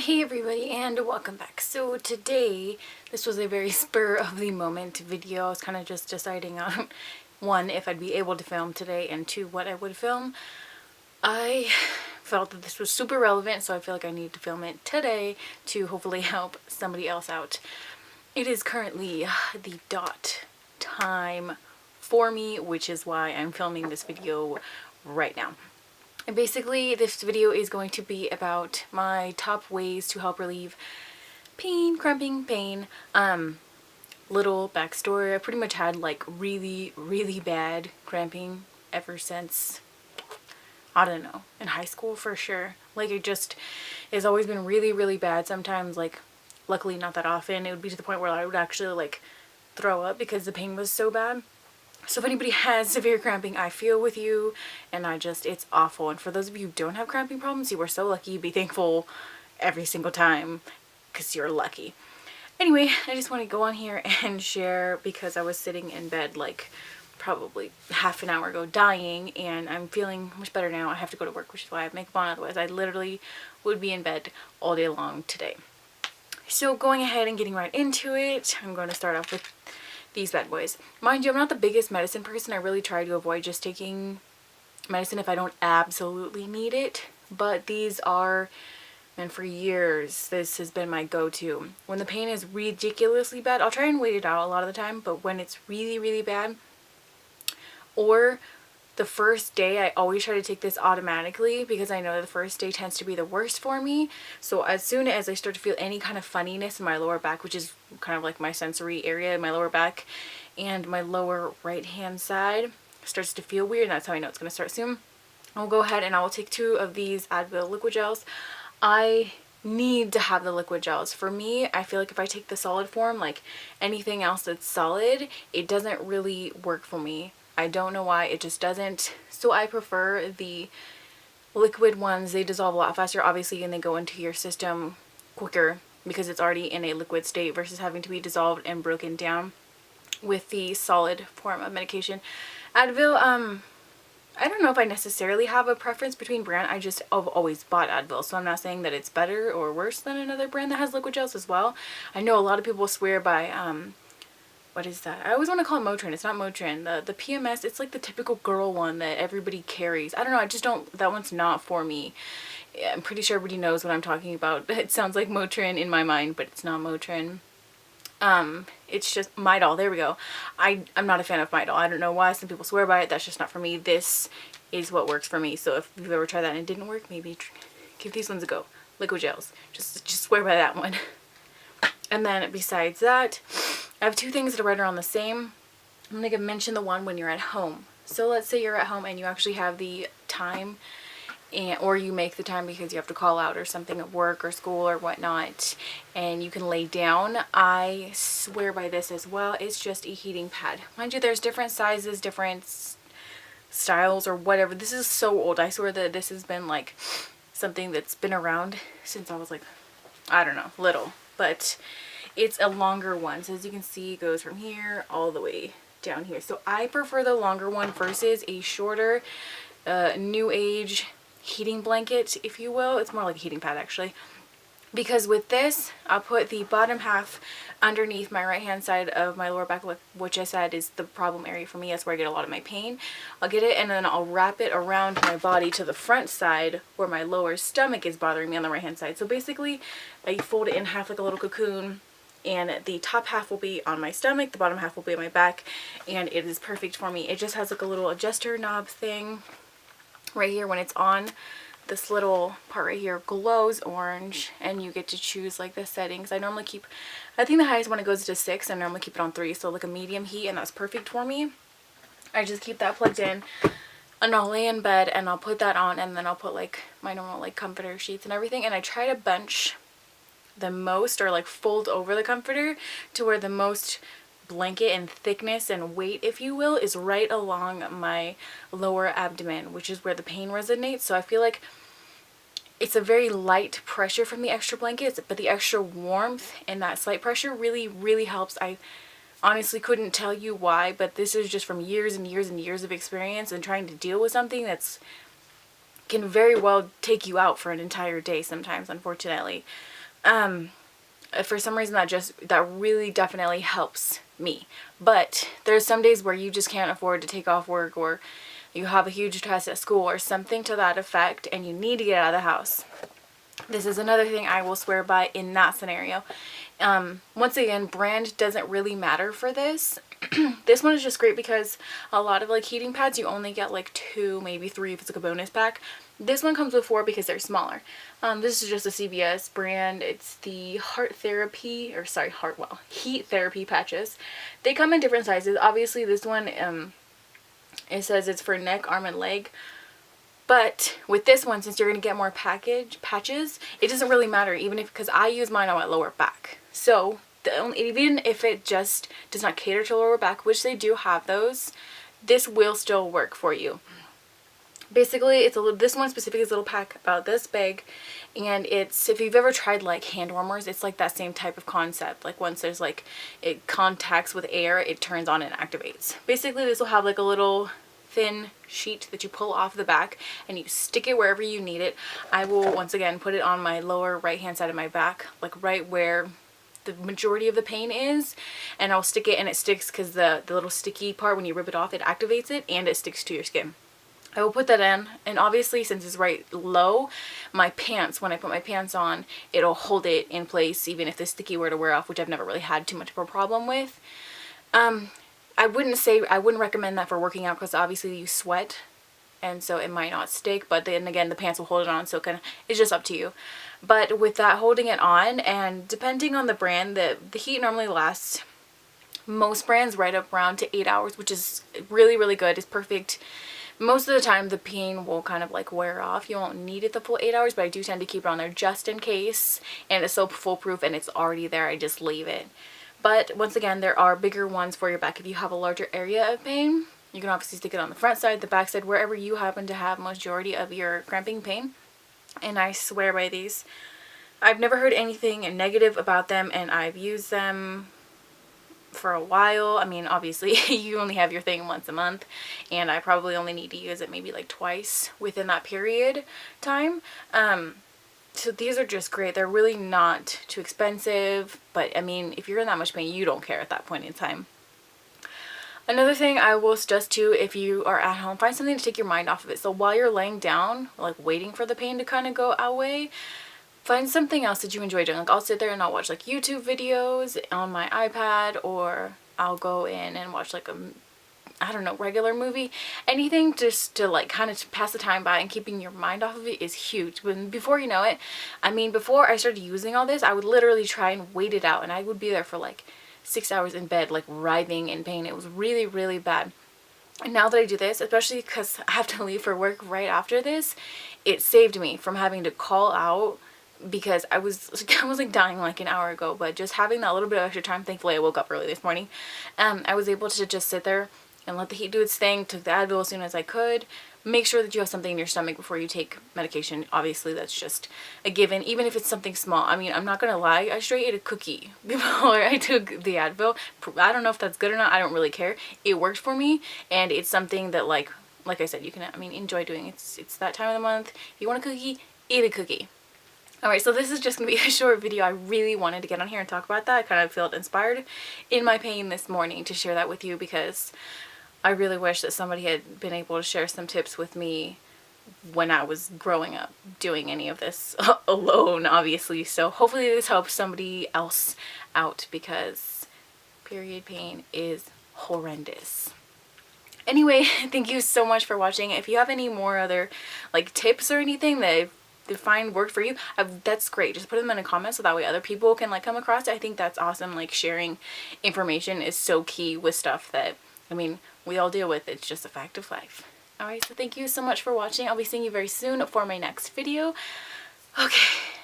Hey everybody, and welcome back. So today, this was a very spur of the moment video. I was kind of just deciding on one, if I'd be able to film today, and two, what I would film. I felt that this was super relevant, so I feel like I need to film it today to hopefully help somebody else out. It is currently the dot time for me, which is why I'm filming this video right now. And basically, this video is going to be about my top ways to help relieve pain, cramping pain. Little backstory, I pretty much had like really bad cramping ever since, I don't know, in high school for sure. Like it just has always been really bad. Sometimes, like, luckily not that often, it would be to the point where I would actually like throw up because the pain was so bad. So if anybody has severe cramping, I feel with you, and it's awful. And for those of you who don't have cramping problems, you are so lucky. Be thankful every single time, because you're lucky. Anyway, I just want to go on here and share, because I was sitting in bed like probably half an hour ago dying, and I'm feeling much better now. I have to go to work, which is why I have makeup on, otherwise I literally would be in bed all day long today. So going ahead and getting right into it, I'm going to start off with these bad boys. Mind you, I'm not the biggest medicine person. I really try to avoid just taking medicine if I don't absolutely need it. But these are, and for years, this has been my go-to. When the pain is ridiculously bad, I'll try and wait it out a lot of the time. But when it's really bad, or the first day, I always try to take this automatically because I know the first day tends to be the worst for me. So as soon as I start to feel any kind of funniness in my lower back, which is kind of like my sensory area in my lower back, and my lower right hand side starts to feel weird, and that's how I know it's going to start soon, I'll go ahead and I will take 2 of these Advil liquid gels. I need to have the liquid gels. For me, I feel like if I take the solid form, like anything else that's solid, it doesn't really work for me. I don't know why, it just doesn't. So I prefer the liquid ones. They dissolve a lot faster, obviously, and they go into your system quicker because it's already in a liquid state versus having to be dissolved and broken down with the solid form of medication. Advil, I don't know if I necessarily have a preference between brand. I've always bought Advil, so I'm not saying that it's better or worse than another brand that has liquid gels as well. I know a lot of people swear by what is that? I always want to call it Motrin. It's not Motrin. The PMS, it's like the typical girl one that everybody carries. I don't know, I just don't, that one's not for me. I'm pretty sure everybody knows what I'm talking about. It sounds like Motrin in my mind, but it's not Motrin. It's just Midol. There we go. I'm not a fan of Midol. I don't know why. Some people swear by it. That's just not for me. This is what works for me. So if you've ever tried that and it didn't work, maybe give these ones a go. Liquid gels. Just swear by that one. And then besides that, I have 2 things that are right around the same. I'm going to mention the one when you're at home. So let's say you're at home and you actually have the time, or you make the time because you have to call out or something at work or school or whatnot, and you can lay down. I swear by this as well. It's just a heating pad. Mind you, there's different sizes, different styles or whatever. This is so old. I swear that this has been like something that's been around since I was like, I don't know, little. But it's a longer one. So as you can see, it goes from here all the way down here. So I prefer the longer one versus a shorter, new age heating blanket, if you will. It's more like a heating pad actually. Because with this, I'll put the bottom half underneath my right hand side of my lower back, which I said is the problem area for me. That's where I get a lot of my pain. I'll get it, and then I'll wrap it around my body to the front side where my lower stomach is bothering me on the right hand side. So basically, I fold it in half like a little cocoon, and the top half will be on my stomach, the bottom half will be on my back, and it is perfect for me. It just has like a little adjuster knob thing right here. When it's on, this little part right here glows orange, and you get to choose like the settings. I normally keep, I think the highest one, it goes to 6. I normally keep it on 3, so like a medium heat, and that's perfect for me. I just keep that plugged in, and I'll lay in bed and I'll put that on, and then I'll put like my normal like comforter sheets and everything, and I try to bunch the most, or like fold over the comforter to where the most blanket and thickness and weight, if you will, is right along my lower abdomen, which is where the pain resonates. So I feel like it's a very light pressure from the extra blankets, but the extra warmth and that slight pressure really helps. I honestly couldn't tell you why, but this is just from years and years of experience and trying to deal with something that's can very well take you out for an entire day sometimes, unfortunately. For some reason that really definitely helps me. But there's some days where you just can't afford to take off work, or you have a huge test at school or something to that effect, and you need to get out of the house. This is another thing I will swear by in that scenario. Once again, brand doesn't really matter for this. This one is just great because a lot of like heating pads, you only get like 2, maybe 3 if it's like a bonus pack. This one comes with 4 because they're smaller. This is just a CVS brand. It's the Heat Therapy patches. They come in different sizes. Obviously this one, it says it's for neck, arm, and leg. But with this one, since you're going to get more patches, it doesn't really matter, even if, because I use mine on my lower back. So even if it just does not cater to lower back, which they do have those, this will still work for you. Basically, this one specifically is a little pack about this big, and it's, if you've ever tried like hand warmers, it's like that same type of concept. Like once there's like, it contacts with air, it turns on and activates. Basically, this will have like a little thin sheet that you pull off the back and you stick it wherever you need it. I will once again put it on my lower right hand side of my back, like right where the majority of the pain is, and I'll stick it, and it sticks because the little sticky part, when you rip it off, it activates it and it sticks to your skin. I will put that in, and obviously since it's right low, my pants, when I put my pants on, it'll hold it in place even if the sticky were to wear off, which I've never really had too much of a problem with. I wouldn't recommend that for working out because obviously you sweat, and so it might not stick, but then again the pants will hold it on, so it's just up to you. But with that holding it on, and depending on the brand, the heat normally lasts, most brands right up around to 8 hours, which is really, really good. It's perfect. Most of the time the pain will kind of like wear off. You won't need it the full 8 hours, but I do tend to keep it on there just in case, and it's so foolproof and it's already there, I just leave it. But once again, there are bigger ones for your back. If you have a larger area of pain, you can obviously stick it on the front side, the back side, wherever you happen to have majority of your cramping pain. And I swear by these. I've never heard anything negative about them, and I've used them for a while. I mean, obviously you only have your thing once a month, and I probably only need to use it maybe like twice within that period time. So these are just great. They're really not too expensive, but I mean, if you're in that much pain, you don't care at that point in time. Another thing I will suggest too, if you are at home, find something to take your mind off of it. So while you're laying down, like waiting for the pain to kind of go away, find something else that you enjoy doing. Like I'll sit there and I'll watch like YouTube videos on my iPad, or I'll go in and watch like regular movie. Anything just to like kind of pass the time by, and keeping your mind off of it is huge. When before you know it, I mean, before I started using all this, I would literally try and wait it out, and I would be there for like 6 hours in bed, like writhing in pain. It was really, really bad. And now that I do this, especially because I have to leave for work right after this, it saved me from having to call out, because I was like dying like an hour ago. But just having that little bit of extra time, thankfully I woke up early this morning, I was able to just sit there and let the heat do its thing. Took the Advil as soon as I could. Make sure that you have something in your stomach before you take medication. Obviously that's just a given, even if it's something small. I mean, I'm not gonna lie, I straight ate a cookie before I took the Advil. I don't know if that's good or not, I don't really care. It worked for me, and it's something that like I said, you can, I mean, enjoy doing. It's that time of the month. If you want a cookie, eat a cookie. Alright, so this is just going to be a short video. I really wanted to get on here and talk about that. I kind of felt inspired in my pain this morning to share that with you, because I really wish that somebody had been able to share some tips with me when I was growing up doing any of this alone, obviously. So hopefully this helps somebody else out, because period pain is horrendous. Anyway, thank you so much for watching. If you have any more other like tips or anything that they find worked for you, that's great. Just put them in a comment so that way other people can like come across it. I think that's awesome. Like sharing information is so key with stuff that, I mean, we all deal with. It's just a fact of life. Alright, so thank you so much for watching. I'll be seeing you very soon for my next video. Okay.